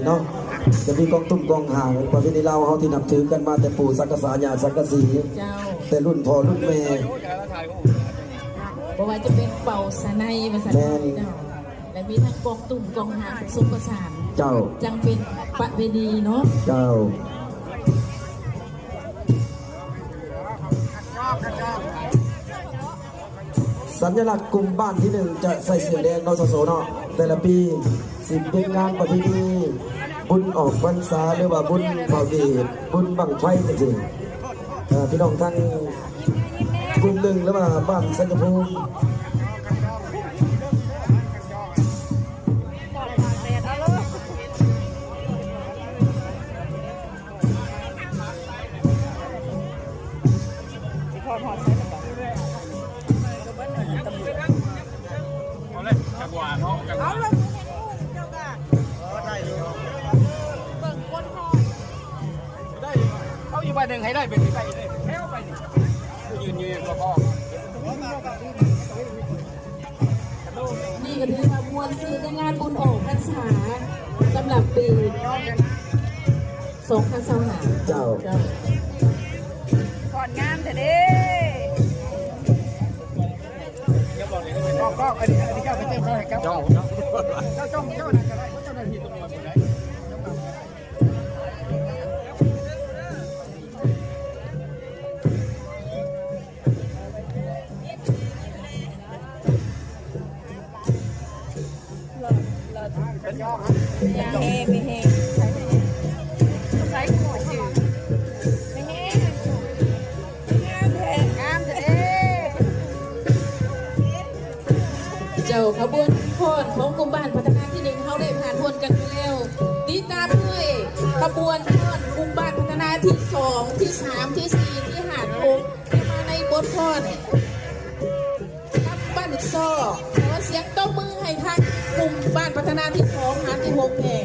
เนาะจะมีกองตุ้มกองห่างประเพณีเราเขาที่นับถือกันมาแต่ปู่สักกะสาญาสักกะสีแต่รุ่นพ่อรุ่นแม่บอกว่าจะเป็นเป่าสนัยภาษาไทยเนาะและมีทั้งกองตุ่มกองหางผสมผสานเจ้าจังเป็นประเพณีเนาะเจ้าสัญลักษณ์กลุ่มบ้านที่หนึ่งจะใส่เสื้อแดงนสสเนาะแต่ละปีสิเป็นงานประเพณีบุญออกพรรษาหรือว่าบุญเผาดีบุญบังไฟจริงๆพี่น้องท่านกลุ่มหนึ่งแล้วมาบ้านสังกภูมิไปหนึ่งให้ได้เป็นไปเลยแค่ไปยืนก็พอนี่ก็ถือว่ามวลซื้อในงานบุญออกพรรษาสำหรับปี2025เจ้าก่อนงามแต่เด้ก็อันนี้เจ้าไปเจ้าให้กับเจ้านั่นก็ได้เจ้าหน้าที่ตำรวจไหนอย่าเฮไม่เฮใช้หัวจืดไม่เฮงามเด้เจ้าขบวนพรของกลุ่มบ้านพัฒนาที่1เขาได้ผ่านพ้นกันไปแล้วติดตามด้วยขบวนพรกลุ่มบ้านพัฒนาที่2ที่3ที่4ที่5ที่มาในบทพรรับบ้านซ้อขอเสียงตบมือให้ทางกลุ่มบ้านพัฒนาที่2หาที่6แห่ง